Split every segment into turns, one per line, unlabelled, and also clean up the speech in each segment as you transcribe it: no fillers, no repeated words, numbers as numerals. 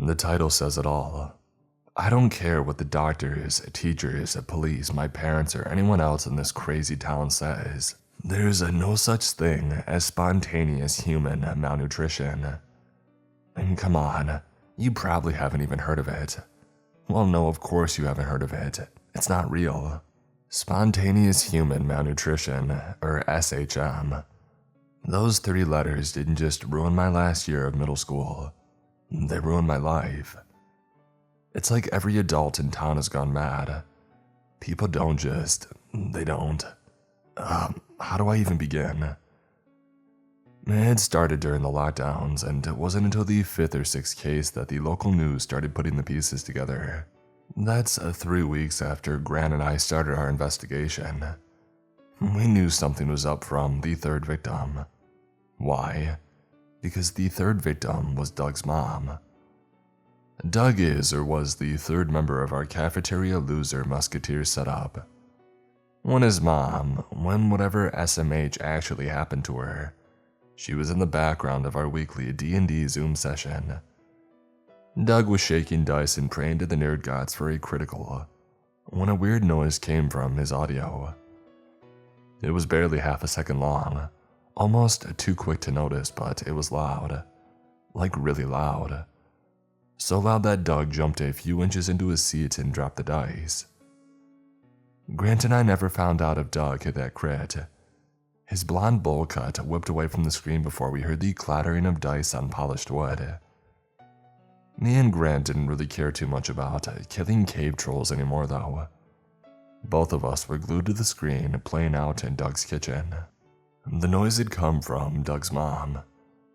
The title says it all. I don't care what the doctors, teachers, police, my parents, or anyone else in this crazy town says. There's no such thing as spontaneous human malnutrition. And come on, you probably haven't even heard of it. Well, no, of course you haven't heard of it. It's not real. Spontaneous human malnutrition, or SHM. Those 30 letters didn't just ruin my last year of middle school. They ruined my life. It's like every adult in town has gone mad. People they don't. How do I even begin? It started during the lockdowns, and it wasn't until the 5th or 6th case that the local news started putting the pieces together. That's 3 weeks after Grant and I started our investigation. We knew something was up from the 3rd victim. Why? Because the 3rd victim was Doug's mom. Doug is or was the 3rd member of our cafeteria loser musketeer setup. When whatever SMH actually happened to her, she was in the background of our weekly D&D Zoom session. Doug was shaking dice and praying to the nerd gods for a critical, when a weird noise came from his audio. It was barely half a second long, almost too quick to notice, but it was loud. Like really loud. So loud that Doug jumped a few inches into his seat and dropped the dice. Grant and I never found out if Doug hit that crit. His blonde bowl cut whipped away from the screen before we heard the clattering of dice on polished wood. Me and Grant didn't really care too much about killing cave trolls anymore though. Both of us were glued to the screen playing out in Doug's kitchen. The noise had come from Doug's mom.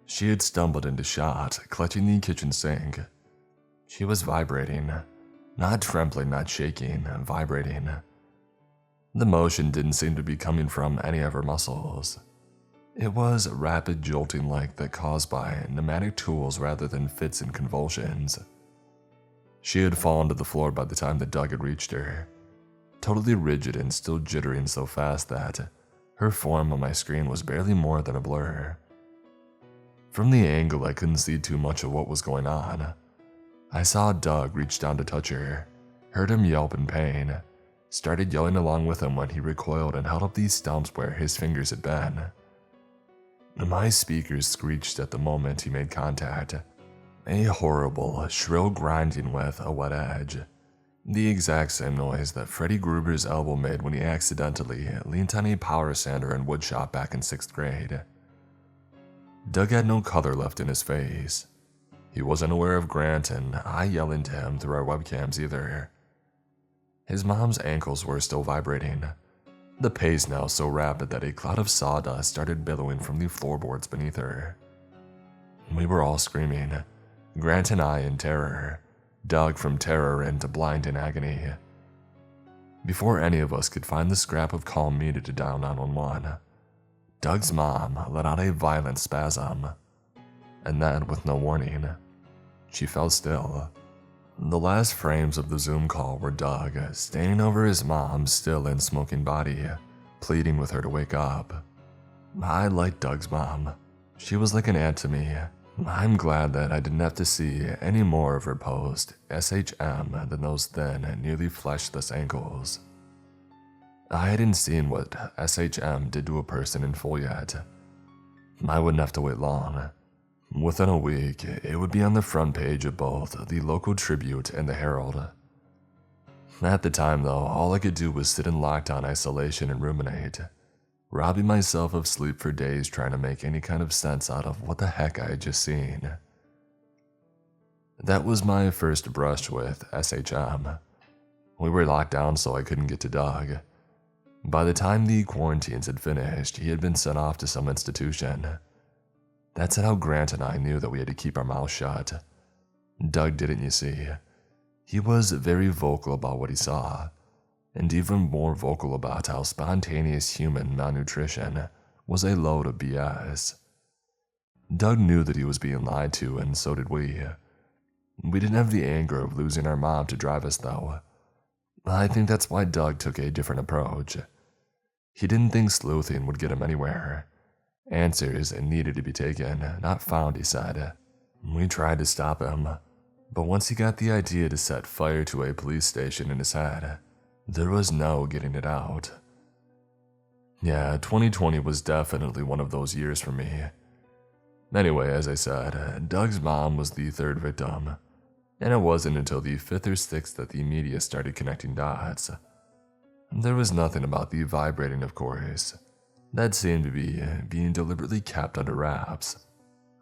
She had stumbled into shot, clutching the kitchen sink. She was vibrating. Not trembling, not shaking, vibrating. The motion didn't seem to be coming from any of her muscles. It was rapid jolting like that caused by pneumatic tools rather than fits and convulsions. She had fallen to the floor by the time that Doug had reached her, totally rigid and still jittering so fast that her form on my screen was barely more than a blur. From the angle, I couldn't see too much of what was going on. I saw Doug reach down to touch her, heard him yelp in pain, started yelling along with him when he recoiled and held up these stumps where his fingers had been. My speakers screeched at the moment he made contact, a horrible, shrill grinding with a wet edge, the exact same noise that Freddy Gruber's elbow made when he accidentally leaned on a power sander in woodshop back in 6th grade. Doug had no color left in his face. He wasn't aware of Grant and I yelling to him through our webcams either. His mom's ankles were still vibrating, the pace now so rapid that a cloud of sawdust started billowing from the floorboards beneath her. We were all screaming, Grant and I in terror, Doug from terror into blind in agony. Before any of us could find the scrap of calm needed to dial 911, Doug's mom let out a violent spasm, and then, with no warning, she fell still. The last frames of the Zoom call were Doug standing over his mom's still and smoking body, pleading with her to wake up. I liked Doug's mom. She was like an aunt to me. I'm glad that I didn't have to see any more of her post-SHM than those thin and nearly fleshless ankles. I hadn't seen what SHM did to a person in full yet. I wouldn't have to wait long. Within a week, it would be on the front page of both the local Tribute and the Herald. At the time though, all I could do was sit in lockdown isolation and ruminate, robbing myself of sleep for days trying to make any kind of sense out of what the heck I had just seen. That was my first brush with SHM. We were locked down so I couldn't get to Doug. By the time the quarantines had finished, he had been sent off to some institution. That's how Grant and I knew that we had to keep our mouths shut. Doug didn't, you see. He was very vocal about what he saw, and even more vocal about how spontaneous human malnutrition was a load of BS. Doug knew that he was being lied to, and so did we. We didn't have the anger of losing our mom to drive us, though. I think that's why Doug took a different approach. He didn't think sleuthing would get him anywhere. Answers needed to be taken, not found, he said. We tried to stop him, But once he got the idea to set fire to a police station in his head, there was no getting it out. Yeah, 2020 was definitely one of those years for me. Anyway, as I said, Doug's mom was the third victim, and it wasn't until the fifth or sixth that the media started connecting dots. There was nothing about the vibrating, of course. That seemed to be being deliberately kept under wraps.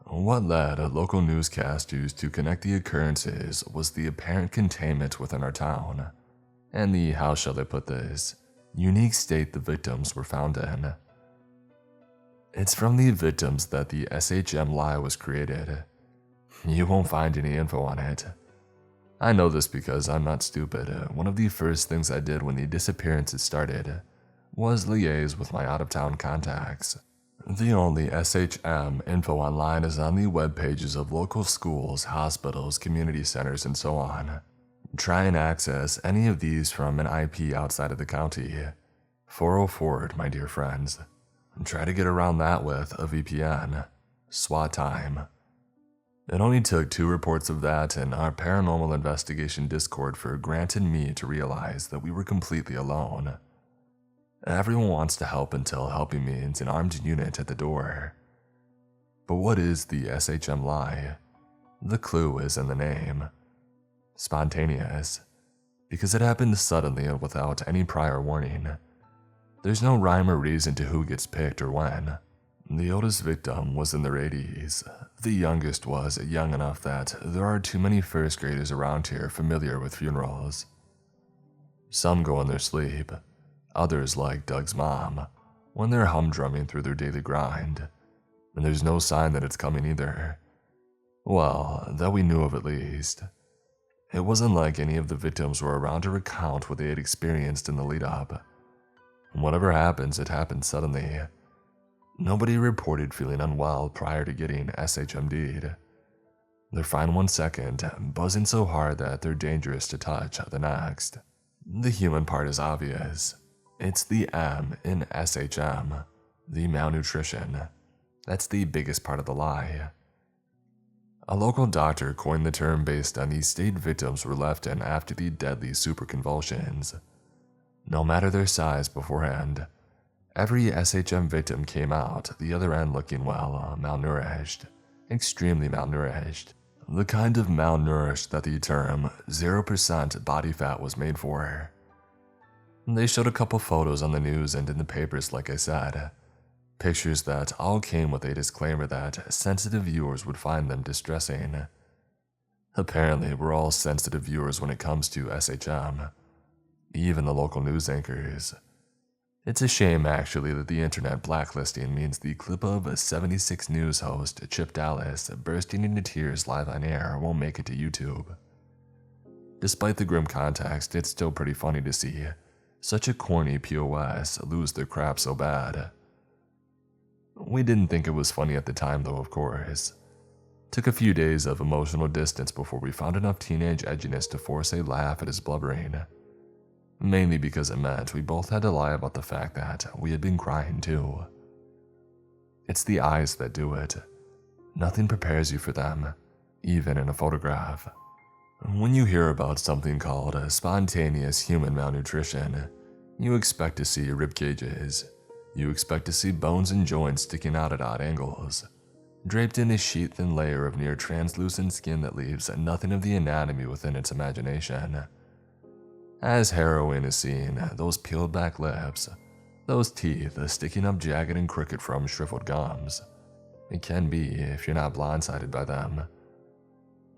What led local newscasters to connect the occurrences was the apparent containment within our town, and the, how shall I put this, unique state the victims were found in. It's from the victims that the SHM lie was created. You won't find any info on it. I know this because I'm not stupid. One of the first things I did when the disappearances started was liaise with my out-of-town contacts. The only SHM info online is on the web pages of local schools, hospitals, community centers, and so on. Try and access any of these from an IP outside of the county. 404, my dear friends. Try to get around that with a VPN. SWAT time. It only took 2 reports of that in our paranormal investigation Discord for Grant and me to realize that we were completely alone. Everyone wants to help until helping means an armed unit at the door. But what is the SHM lie? The clue is in the name. Spontaneous. Because it happened suddenly and without any prior warning. There's no rhyme or reason to who gets picked or when. The oldest victim was in their 80s. The youngest was young enough that there are too many first graders around here familiar with funerals. Some go in their sleep. Others, like Doug's mom, when they're humdrumming through their daily grind. And there's no sign that it's coming either. Well, that we knew of at least. It wasn't like any of the victims were around to recount what they had experienced in the lead-up. Whatever happens, it happens suddenly. Nobody reported feeling unwell prior to getting SHMD'd. They're fine one second, buzzing so hard that they're dangerous to touch the next. The human part is obvious. It's the M in SHM, the malnutrition. That's the biggest part of the lie. A local doctor coined the term based on the state victims were left in after the deadly superconvulsions. No matter their size beforehand, every SHM victim came out the other end looking, well, malnourished. Extremely malnourished. The kind of malnourished that the term 0% body fat was made for. They showed a couple photos on the news and in the papers, like I said. Pictures that all came with a disclaimer that sensitive viewers would find them distressing. Apparently, we're all sensitive viewers when it comes to SHM. Even the local news anchors. It's a shame, actually, that the internet blacklisting means the clip of a 76 News host, Chip Dallas, bursting into tears live on air won't make it to YouTube. Despite the grim context, it's still pretty funny to see such a corny POS lose their crap so bad. We didn't think it was funny at the time, though, of course. Took a few days of emotional distance before we found enough teenage edginess to force a laugh at his blubbering. Mainly because it meant we both had to lie about the fact that we had been crying too. It's the eyes that do it. Nothing prepares you for them, even in a photograph. When you hear about something called spontaneous human malnutrition, you expect to see rib cages. You expect to see bones and joints sticking out at odd angles, draped in a sheet-thin layer of near translucent skin that leaves nothing of the anatomy within its imagination. As harrowing as seeing those peeled back lips, those teeth sticking up jagged and crooked from shriveled gums, it can be if you're not blindsided by them.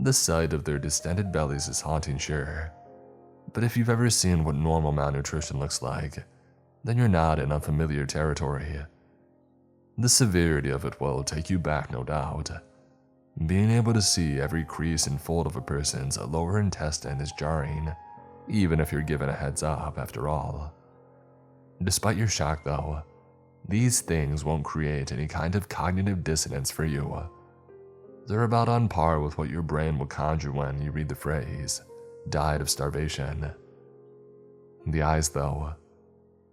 The sight of their distended bellies is haunting, sure, but if you've ever seen what normal malnutrition looks like, then you're not in unfamiliar territory. The severity of it will take you back, no doubt. Being able to see every crease and fold of a person's lower intestine is jarring, even if you're given a heads up, after all. Despite your shock, though, these things won't create any kind of cognitive dissonance for you. They're about on par with what your brain will conjure when you read the phrase, died of starvation. The eyes, though.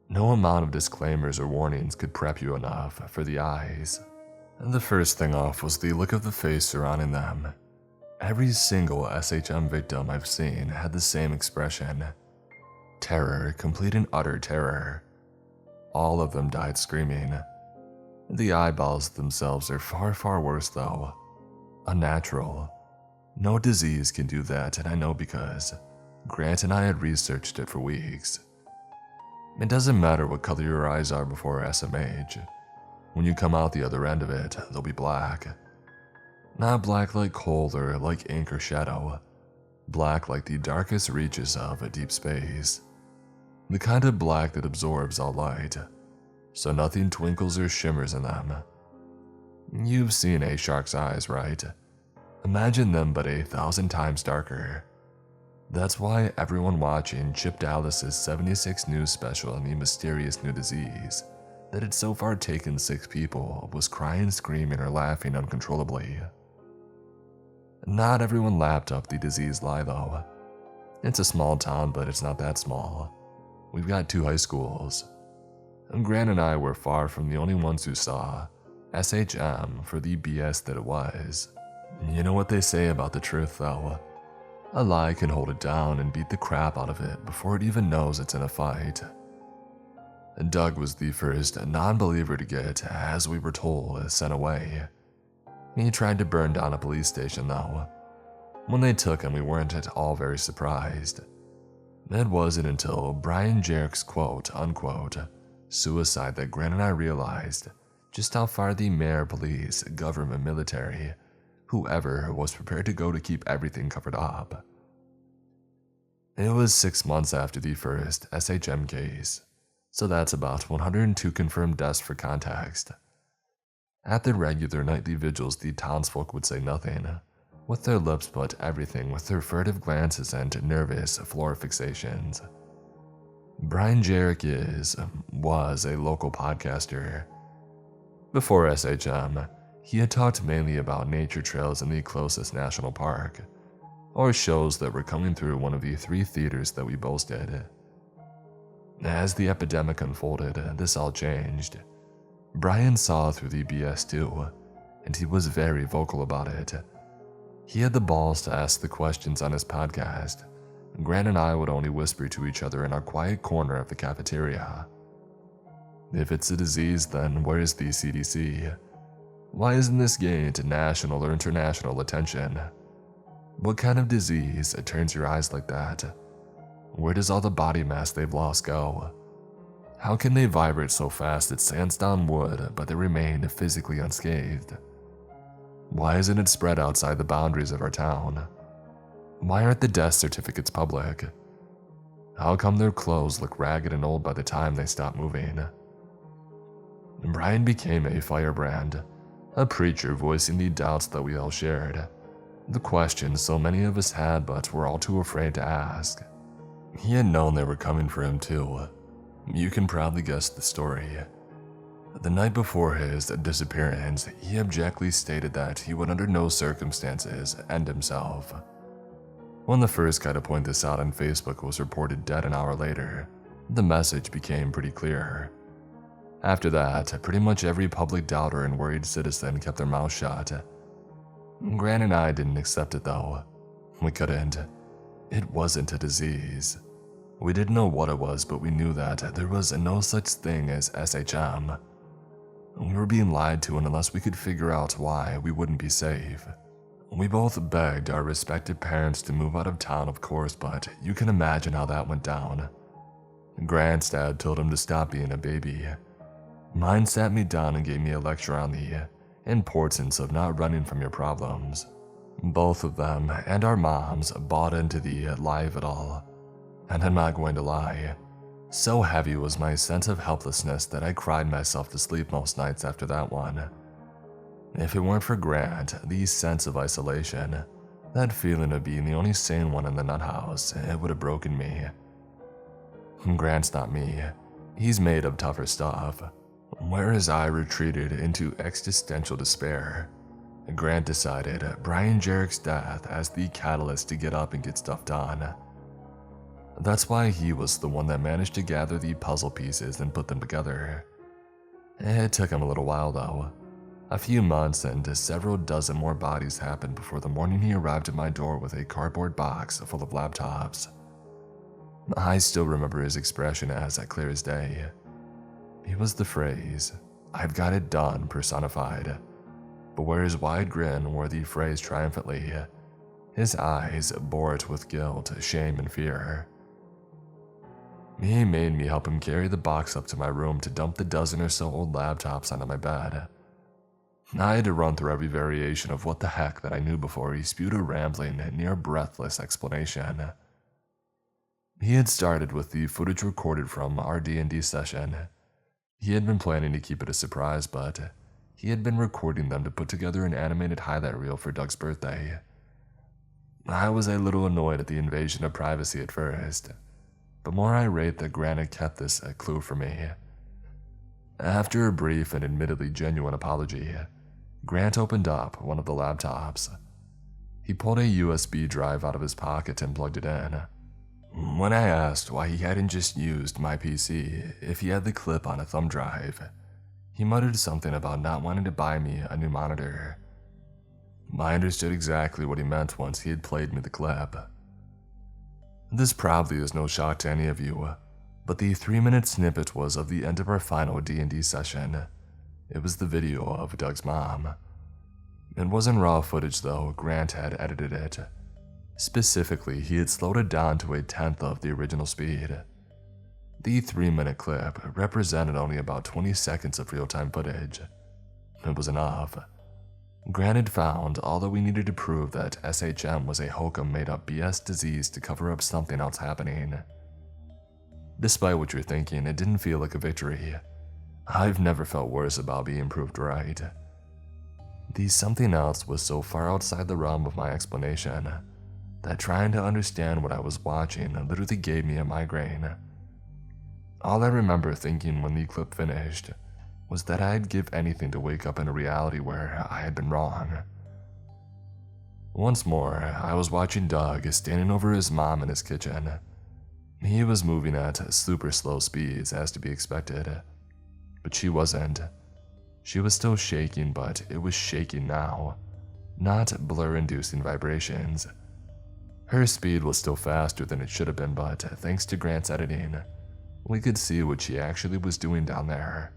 No amount of disclaimers or warnings could prep you enough for the eyes. The first thing off was the look of the face surrounding them. Every single SHM victim I've seen had the same expression. Terror, complete and utter terror. All of them died screaming. The eyeballs themselves are far, far worse though. Unnatural. No disease can do that, and I know because Grant and I had researched it for weeks. It doesn't matter what color your eyes are before SMH. When you come out the other end of it, they'll be black. Not black like coal or like ink or shadow. Black like the darkest reaches of a deep space. The kind of black that absorbs all light, so nothing twinkles or shimmers in them. You've seen a shark's eyes, right? Imagine them but 1,000 times darker. That's why everyone watching Chip Dallas's 76 News special on the mysterious new disease that had so far taken 6 people was crying, screaming, or laughing uncontrollably. Not everyone lapped up the disease lie though. It's a small town, but it's not that small. We've got 2 high schools. And Grant and I were far from the only ones who saw SHM for the BS that it was. You know what they say about the truth though? A lie can hold it down and beat the crap out of it before it even knows it's in a fight. Doug was the first non-believer to get, as we were told, sent away. He tried to burn down a police station though. When they took him, we weren't at all very surprised. It wasn't until Brian Jerick's quote-unquote suicide that Grant and I realized just how far the mayor, police, government, military, whoever was prepared to go to keep everything covered up. It was 6 months after the first SHM case, so that's about 102 confirmed deaths for context. At the regular nightly vigils, the townsfolk would say nothing, with their lips but everything with their furtive glances and nervous floor fixations. Brian Jerick was a local podcaster. Before SHM, he had talked mainly about nature trails in the closest national park, or shows that were coming through one of the 3 theaters that we boasted. As the epidemic unfolded, this all changed. Brian saw through the BS too, and he was very vocal about it. He had the balls to ask the questions on his podcast. Grant and I would only whisper to each other in our quiet corner of the cafeteria. If it's a disease, then where's the CDC? Why isn't this gained national or international attention? What kind of disease turns your eyes like that? Where does all the body mass they've lost go? How can they vibrate so fast it sands down wood, but they remain physically unscathed? Why isn't it spread outside the boundaries of our town? Why aren't the death certificates public? How come their clothes look ragged and old by the time they stop moving? Brian became a firebrand, a preacher voicing the doubts that we all shared, the questions so many of us had but were all too afraid to ask. He had known they were coming for him too. You can probably guess the story. The night before his disappearance, he abjectly stated that he would under no circumstances end himself. When the first guy to point this out on Facebook was reported dead an hour later, the message became pretty clear. After that, pretty much every public doubter and worried citizen kept their mouth shut. Grant and I didn't accept it though. We couldn't. It wasn't a disease. We didn't know what it was, but we knew that there was no such thing as SHM. We were being lied to, and unless we could figure out why, we wouldn't be safe. We both begged our respective parents to move out of town, of course, but you can imagine how that went down. Grant's dad told him to stop being a baby. Mine sat me down and gave me a lecture on the importance of not running from your problems. Both of them and our moms bought into the lie of it all. And I'm not going to lie, so heavy was my sense of helplessness that I cried myself to sleep most nights after that one. If it weren't for Grant, the sense of isolation, that feeling of being the only sane one in the nut house, it would have broken me. Grant's not me. He's made of tougher stuff. Whereas I retreated into existential despair, Grant decided Brian Jerick's death as the catalyst to get up and get stuff done. That's why he was the one that managed to gather the puzzle pieces and put them together. It took him a little while though. A few months and several dozen more bodies happened before the morning he arrived at my door with a cardboard box full of laptops. I still remember his expression as clear as day. It was the phrase, "I've got it done," personified. But where his wide grin wore the phrase triumphantly, his eyes bore it with guilt, shame, and fear. He made me help him carry the box up to my room to dump the dozen or so old laptops onto my bed. I had to run through every variation of what the heck that I knew before he spewed a rambling, near breathless explanation. He had started with the footage recorded from our D&D session. He had been planning to keep it a surprise, but he had been recording them to put together an animated highlight reel for Doug's birthday. I was a little annoyed at the invasion of privacy at first, but more irate that Grant had kept this a clue for me. After a brief and admittedly genuine apology, Grant opened up one of the laptops. He pulled a USB drive out of his pocket and plugged it in. When I asked why he hadn't just used my PC if he had the clip on a thumb drive, he muttered something about not wanting to buy me a new monitor. I understood exactly what he meant once he had played me the clip. This probably is no shock to any of you, but the 3-minute snippet was of the end of our final D&D session. It was the video of Doug's mom. It wasn't raw footage though, Grant had edited it. Specifically, he had slowed it down to 1/10 of the original speed. The 3-minute clip represented only about 20 seconds of real-time footage. It was enough. Grant had found all that we needed to prove that SHM was a hokum made-up BS disease to cover up something else happening. Despite what you're thinking, it didn't feel like a victory. I've never felt worse about being proved right. The something else was so far outside the realm of my explanation that trying to understand what I was watching literally gave me a migraine. All I remember thinking when the clip finished was that I'd give anything to wake up in a reality where I had been wrong. Once more, I was watching Doug standing over his mom in his kitchen. He was moving at super slow speeds as to be expected, but she wasn't. She was still shaking, but it was shaking now, not blur-inducing vibrations. Her speed was still faster than it should have been, but thanks to Grant's editing, we could see what she actually was doing down there.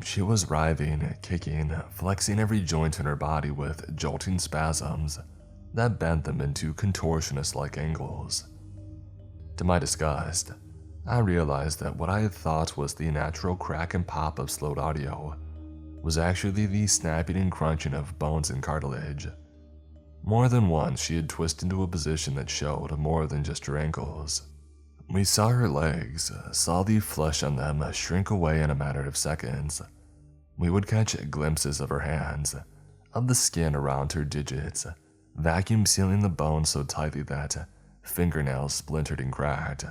She was writhing, kicking, flexing every joint in her body with jolting spasms that bent them into contortionist-like angles. To my disgust, I realized that what I had thought was the natural crack and pop of slowed audio was actually the snapping and crunching of bones and cartilage. More than once, she had twisted into a position that showed more than just her ankles. We saw her legs, saw the flesh on them shrink away in a matter of seconds. We would catch glimpses of her hands, of the skin around her digits, vacuum sealing the bone so tightly that fingernails splintered and cracked.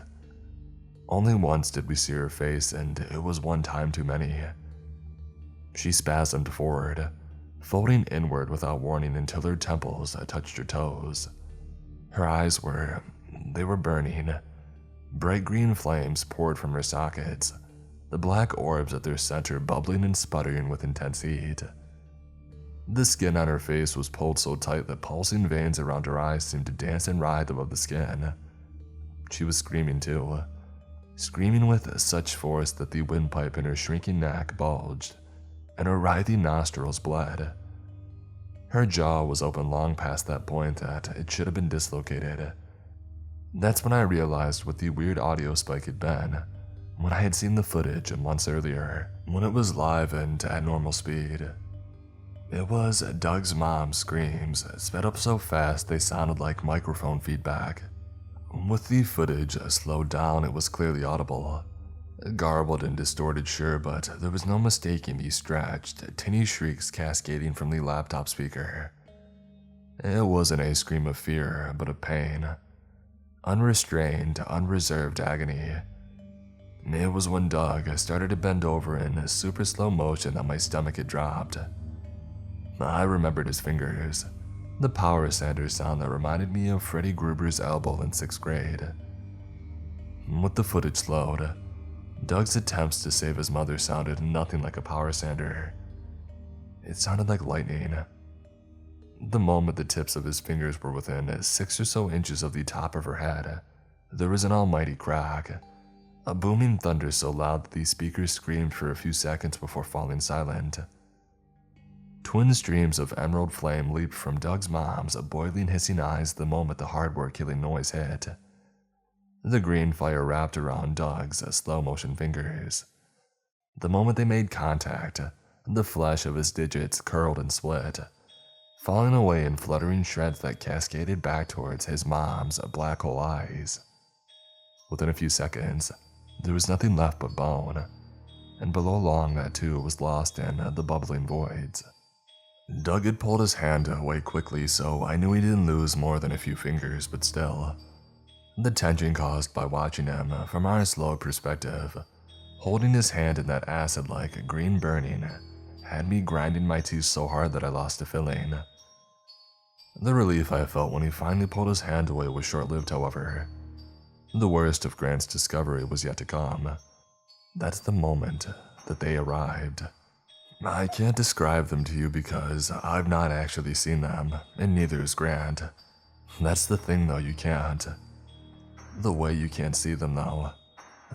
Only once did we see her face, and it was one time too many. She spasmed forward, folding inward without warning until her temples touched her toes. Her eyes were burning. Bright green flames poured from her sockets, the black orbs at their center bubbling and sputtering with intense heat. The skin on her face was pulled so tight that pulsing veins around her eyes seemed to dance and writhe above the skin. She was screaming too, screaming with such force that the windpipe in her shrinking neck bulged, and her writhing nostrils bled. Her jaw was open long past that point that it should have been dislocated. That's when I realized what the weird audio spike had been, when I had seen the footage months earlier, when it was live and at normal speed. It was Doug's mom's screams, sped up so fast they sounded like microphone feedback. With the footage slowed down, it was clearly audible. Garbled and distorted, sure, but there was no mistaking the stretched, tinny shrieks cascading from the laptop speaker. It wasn't a scream of fear, but of pain. Unrestrained, unreserved agony. It was when Doug started to bend over in super slow motion that my stomach had dropped. I remembered his fingers, the power sander sound that reminded me of Freddy Gruber's elbow in 6th grade. With the footage slowed, Doug's attempts to save his mother sounded nothing like a power sander. It sounded like lightning. The moment the tips of his fingers were within 6 or so inches of the top of her head, there was an almighty crack, a booming thunder so loud that the speakers screamed for a few seconds before falling silent. Twin streams of emerald flame leaped from Doug's mom's boiling, hissing eyes the moment the hardware-killing noise hit. The green fire wrapped around Doug's slow-motion fingers. The moment they made contact, the flesh of his digits curled and split, falling away in fluttering shreds that cascaded back towards his mom's black hole eyes. Within a few seconds, there was nothing left but bone, and below long that too was lost in the bubbling voids. Doug had pulled his hand away quickly, so I knew he didn't lose more than a few fingers, but still. The tension caused by watching him from our slow perspective, holding his hand in that acid-like green burning, had me grinding my teeth so hard that I lost a feeling. The relief I felt when he finally pulled his hand away was short-lived, however. The worst of Grant's discovery was yet to come. That's the moment that they arrived. I can't describe them to you because I've not actually seen them, and neither has Grant. That's the thing though, you can't. The way you can't see them though,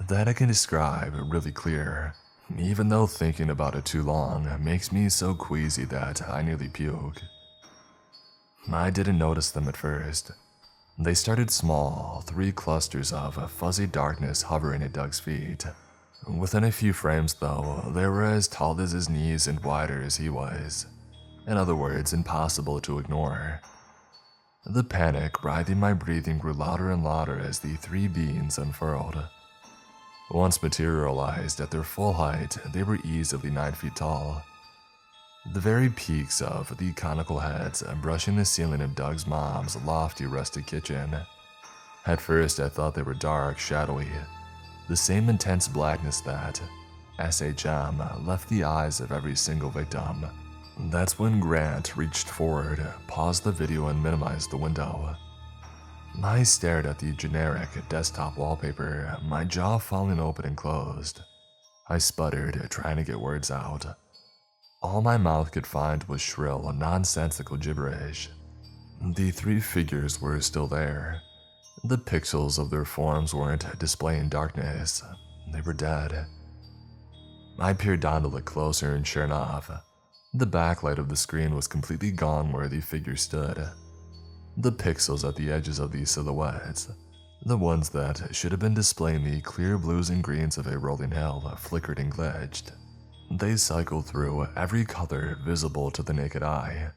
that I can describe really clear, even though thinking about it too long makes me so queasy that I nearly puke. I didn't notice them at first. They started small, 3 clusters of fuzzy darkness hovering at Doug's feet. Within a few frames though, they were as tall as his knees and wider as he was. In other words, impossible to ignore. The panic writhing my breathing grew louder and louder as the 3 beings unfurled. Once materialized at their full height, they were easily 9 feet tall. The very peaks of the conical heads brushing the ceiling of Doug's mom's lofty rustic kitchen. At first I thought they were dark, shadowy, the same intense blackness that SHM left the eyes of every single victim. That's when Grant reached forward, paused the video and minimized the window. I stared at the generic desktop wallpaper, my jaw falling open and closed. I sputtered, trying to get words out. All my mouth could find was shrill, nonsensical gibberish. The 3 figures were still there. The pixels of their forms weren't displaying darkness. They were dead. I peered down to look closer, and sure enough, the backlight of the screen was completely gone where the figure stood. The pixels at the edges of these silhouettes, the ones that should have been displaying the clear blues and greens of a rolling hill, flickered and glitched. They cycled through every color visible to the naked eye,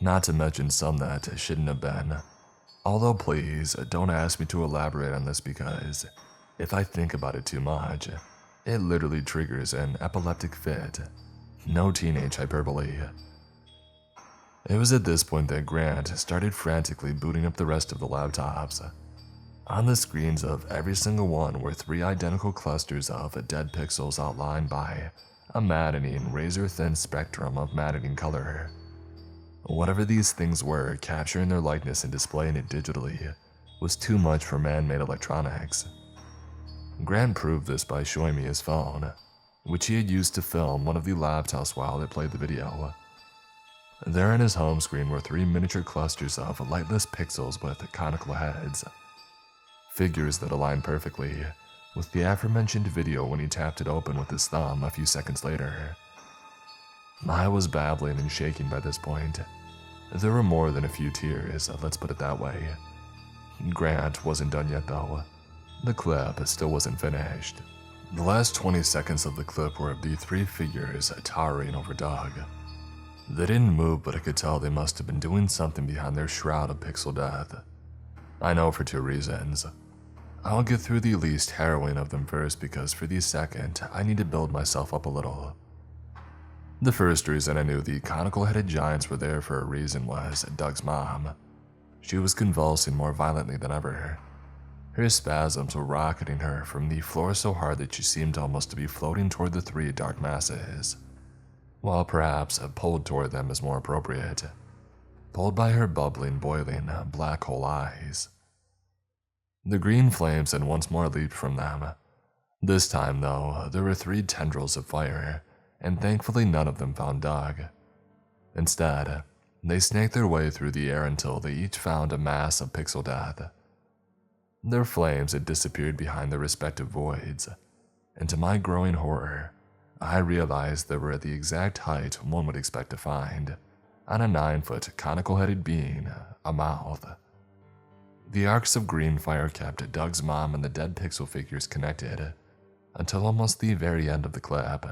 not to mention some that shouldn't have been. Although please, don't ask me to elaborate on this because if I think about it too much, it literally triggers an epileptic fit. No teenage hyperbole. It was at this point that Grant started frantically booting up the rest of the laptops. On the screens of every single one were 3 identical clusters of dead pixels outlined by a maddening, razor-thin spectrum of maddening color. Whatever these things were, capturing their likeness and displaying it digitally was too much for man-made electronics. Grant proved this by showing me his phone, which he had used to film one of the laptops while it played the video. There on his home screen were 3 miniature clusters of lightless pixels with conical heads. Figures that aligned perfectly with the aforementioned video when he tapped it open with his thumb a few seconds later. I was babbling and shaking by this point. There were more than a few tears, let's put it that way. Grant wasn't done yet though. The clip still wasn't finished. The last 20 seconds of the clip were of the 3 figures towering over Doug. They didn't move, but I could tell they must have been doing something behind their shroud of pixel death. I know for 2 reasons. I'll get through the least harrowing of them first because for the second, I need to build myself up a little. The first reason I knew the conical-headed giants were there for a reason was Doug's mom. She was convulsing more violently than ever. Her spasms were rocketing her from the floor so hard that she seemed almost to be floating toward the 3 dark masses. While perhaps pulled toward them is more appropriate. Pulled by her bubbling, boiling, black hole eyes. The green flames had once more leaped from them. This time, though, there were 3 tendrils of fire, and thankfully none of them found Doug. Instead, they snaked their way through the air until they each found a mass of pixel death. Their flames had disappeared behind their respective voids, and to my growing horror, I realized they were at the exact height one would expect to find on a 9-foot conical-headed being, a mouth. The arcs of green fire kept Doug's mom and the dead pixel figures connected until almost the very end of the clip.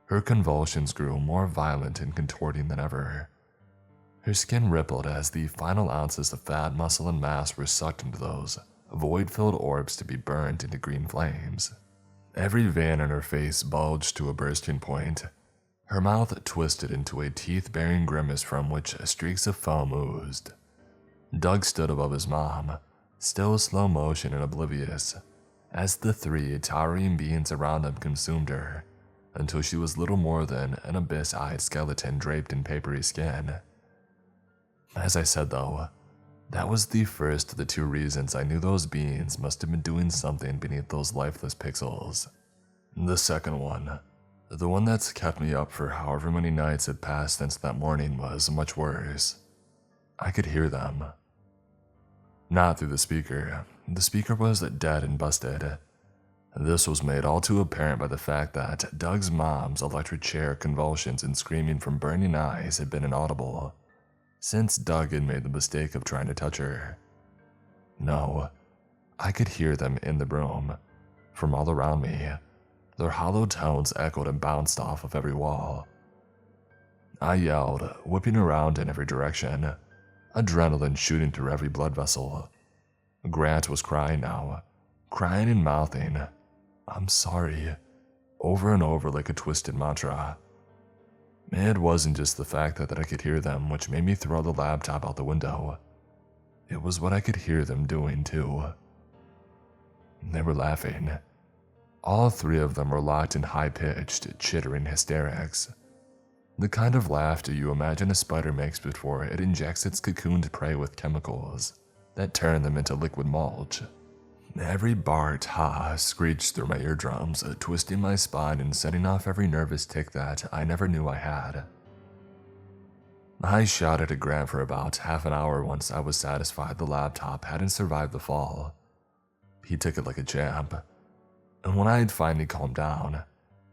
Her convulsions grew more violent and contorting than ever. Her skin rippled as the final ounces of fat, muscle, and mass were sucked into those void-filled orbs to be burned into green flames. Every vein in her face bulged to a bursting point. Her mouth twisted into a teeth-baring grimace from which streaks of foam oozed. Doug stood above his mom, still slow motion and oblivious, as the 3 towering beings around him consumed her until she was little more than an abyss-eyed skeleton draped in papery skin. As I said though, that was the first of the 2 reasons I knew those beings must have been doing something beneath those lifeless pixels. The second one, the one that's kept me up for however many nights had passed since that morning, was much worse. I could hear them. Not through the speaker. The speaker was dead and busted. This was made all too apparent by the fact that Doug's mom's electric chair convulsions and screaming from burning eyes had been inaudible since Doug had made the mistake of trying to touch her. No, I could hear them in the room, from all around me. Their hollow tones echoed and bounced off of every wall. I yelled, whipping around in every direction, adrenaline shooting through every blood vessel. Grant was crying now, crying and mouthing, "I'm sorry," over and over like a twisted mantra. It wasn't just the fact that I could hear them which made me throw the laptop out the window. It was what I could hear them doing too. They were laughing. All 3 of them were locked in high-pitched, chittering hysterics. The kind of laughter you imagine a spider makes before it injects its cocooned prey with chemicals that turn them into liquid mulch. Every barked ha screeched through my eardrums, twisting my spine and setting off every nervous tick that I never knew I had. I shouted at Grant for about half an hour once I was satisfied the laptop hadn't survived the fall. He took it like a champ, and when I had finally calmed down,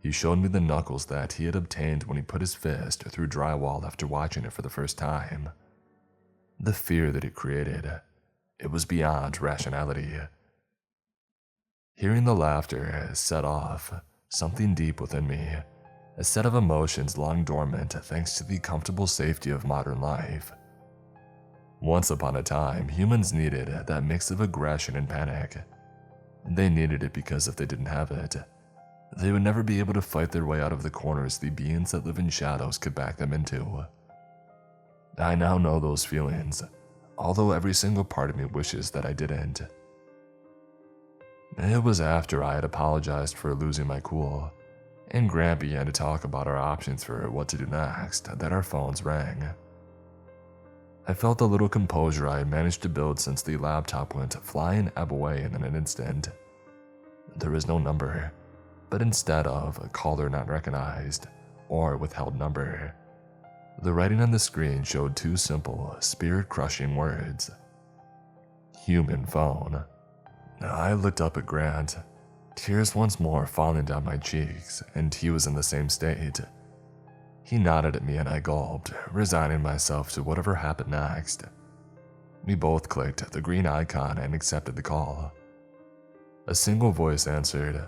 he showed me the knuckles that he had obtained when he put his fist through drywall after watching it for the first time. The fear that it created, it was beyond rationality. Hearing the laughter set off something deep within me, a set of emotions long dormant thanks to the comfortable safety of modern life. Once upon a time, humans needed that mix of aggression and panic. They needed it because if they didn't have it, they would never be able to fight their way out of the corners the beings that live in shadows could back them into. I now know those feelings, although every single part of me wishes that I didn't. It was after I had apologized for losing my cool, and Grant began to talk about our options for what to do next, that our phones rang. I felt the little composure I had managed to build since the laptop went flying away in an instant. There was no number, but instead of a caller not recognized or withheld number, the writing on the screen showed 2 simple, spirit-crushing words: human phone. I looked up at Grant, tears once more falling down my cheeks, and he was in the same state. He nodded at me and I gulped, resigning myself to whatever happened next. We both clicked the green icon and accepted the call. A single voice answered,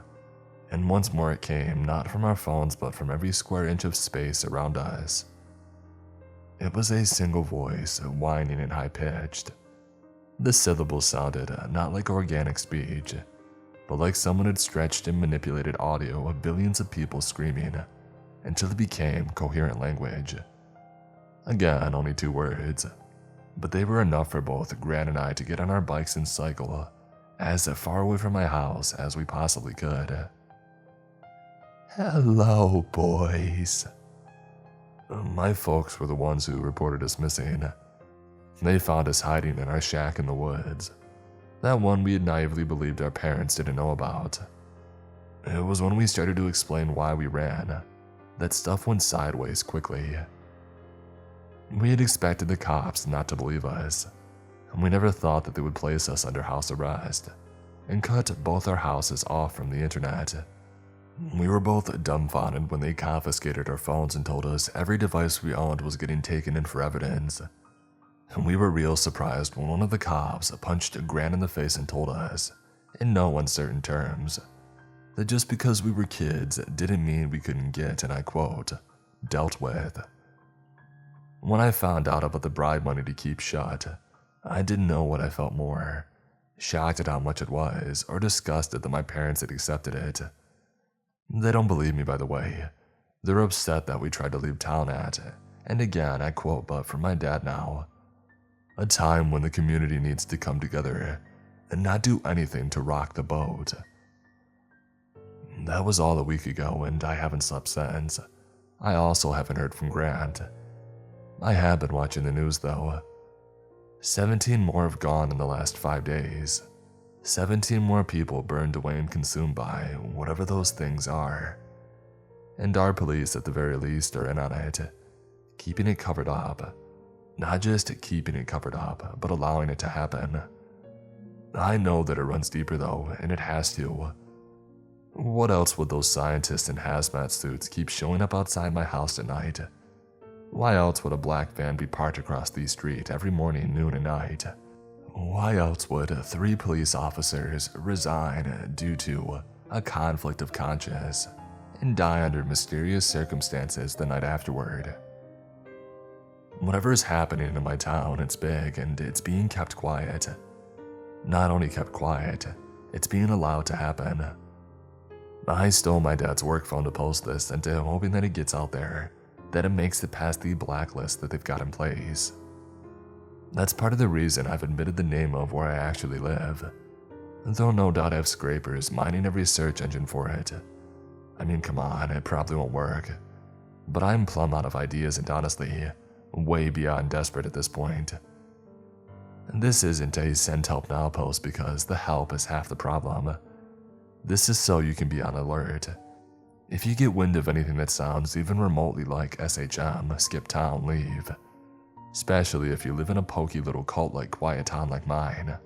and once more it came not from our phones but from every square inch of space around us. It was a single voice, whining and high-pitched. The syllables sounded not like organic speech, but like someone had stretched and manipulated audio of billions of people screaming until it became coherent language. Again, only 2 words, but they were enough for both Grant and I to get on our bikes and cycle as far away from my house as we possibly could. "Hello, boys." My folks were the ones who reported us missing. They found us hiding in our shack in the woods, that one we had naively believed our parents didn't know about. It was when we started to explain why we ran that stuff went sideways quickly. We had expected the cops not to believe us, and we never thought that they would place us under house arrest and cut both our houses off from the internet. We were both dumbfounded when they confiscated our phones and told us every device we owned was getting taken in for evidence. And we were real surprised when one of the cops punched Grant in the face and told us, in no uncertain terms, that just because we were kids didn't mean we couldn't get, and I quote, dealt with. When I found out about the bribe money to keep shut, I didn't know what I felt more, shocked at how much it was, or disgusted that my parents had accepted it. They don't believe me, by the way. They're upset that we tried to leave town at, and again I quote, but from my dad now, a time when the community needs to come together and not do anything to rock the boat. That was all a week ago, and I haven't slept since. I also haven't heard from Grant. I have been watching the news though. 17 more have gone in the last 5 days. 17 more people burned away and consumed by whatever those things are. And our police at the very least are in on it, keeping it covered up. Not just keeping it covered up, but allowing it to happen. I know that it runs deeper though, and it has to. What else would those scientists in hazmat suits keep showing up outside my house at night? Why else would a black van be parked across the street every morning, noon, and night? Why else would 3 police officers resign due to a conflict of conscience and die under mysterious circumstances the night afterward? Whatever is happening in my town, it's big and it's being kept quiet. Not only kept quiet, it's being allowed to happen. I stole my dad's work phone to post this, and hoping that it gets out there, that it makes it past the blacklist that they've got in place. That's part of the reason I've admitted the name of where I actually live, though no doubt I have scrapers mining every search engine for it. I mean, come on, it probably won't work. But I'm plumb out of ideas and honestly, way beyond desperate at this point. This isn't a send help now post because the help is half the problem. This is so you can be on alert. If you get wind of anything that sounds even remotely like SHM, skip town, leave. Especially if you live in a pokey little cult-like quiet town like mine.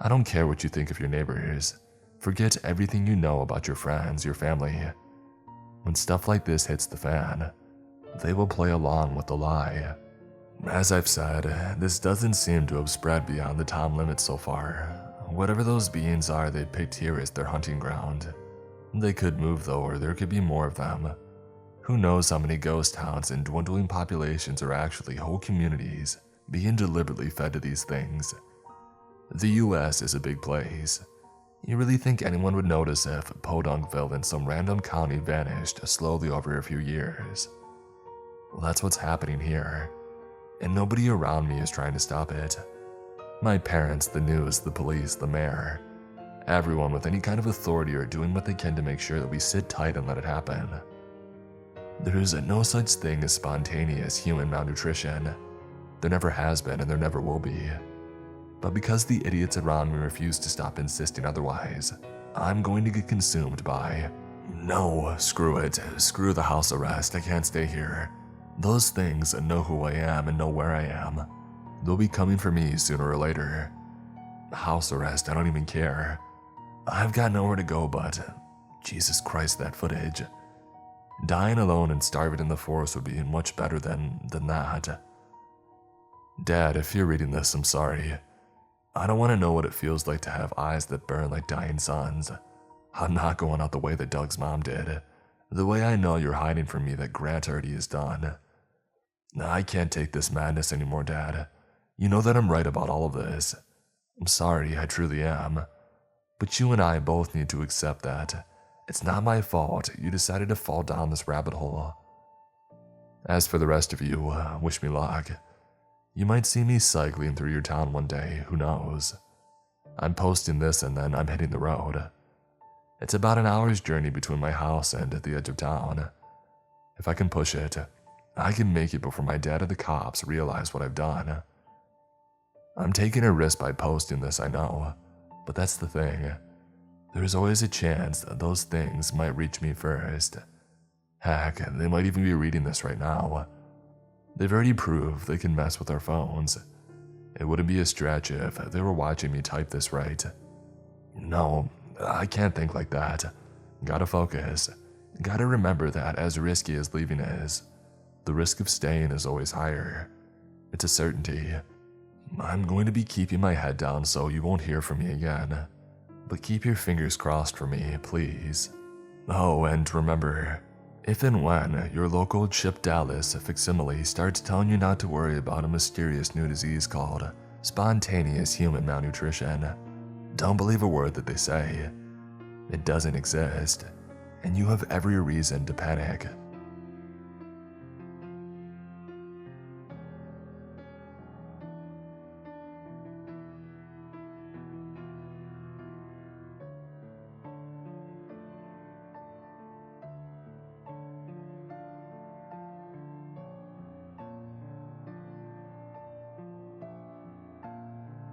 I don't care what you think of your neighbors. Forget everything you know about your friends, your family. When stuff like this hits the fan, they will play along with the lie. As I've said, this doesn't seem to have spread beyond the town limits so far. Whatever those beings are they picked here as their hunting ground. They could move though, or there could be more of them. Who knows how many ghost towns and dwindling populations are actually whole communities being deliberately fed to these things. The US is a big place. You really think anyone would notice if Podunkville in some random county vanished slowly over a few years? Well, that's what's happening here, and nobody around me is trying to stop it. My parents, the news, the police, the mayor, everyone with any kind of authority are doing what they can to make sure that we sit tight and let it happen. There is no such thing as spontaneous human malnutrition. There never has been and there never will be. But because the idiots around me refuse to stop insisting otherwise, I'm going to get consumed by, no, screw it, screw the house arrest, I can't stay here. Those things know who I am and know where I am. They'll be coming for me sooner or later. House arrest, I don't even care. I've got nowhere to go but, Jesus Christ, that footage. Dying alone and starving in the forest would be much better than that. Dad, if you're reading this, I'm sorry. I don't want to know what it feels like to have eyes that burn like dying suns. I'm not going out the way that Doug's mom did. The way I know you're hiding from me that Grant already is done. I can't take this madness anymore, Dad. You know that I'm right about all of this. I'm sorry, I truly am. But you and I both need to accept that. It's not my fault you decided to fall down this rabbit hole. As for the rest of you, wish me luck. You might see me cycling through your town one day, who knows. I'm posting this and then I'm hitting the road. It's about an hour's journey between my house and the edge of town. If I can push it, I can make it before my dad and the cops realize what I've done. I'm taking a risk by posting this, I know, but that's the thing. There's always a chance that those things might reach me first. Heck, they might even be reading this right now. They've already proved they can mess with our phones. It wouldn't be a stretch if they were watching me type this right. No, I can't think like that. Gotta focus. Gotta remember that as risky as leaving is, the risk of staying is always higher. It's a certainty. I'm going to be keeping my head down so you won't hear from me again. But keep your fingers crossed for me, please. Oh, and remember, if and when your local Chip Dallas facsimile starts telling you not to worry about a mysterious new disease called spontaneous human malnutrition, don't believe a word that they say. It doesn't exist, and you have every reason to panic.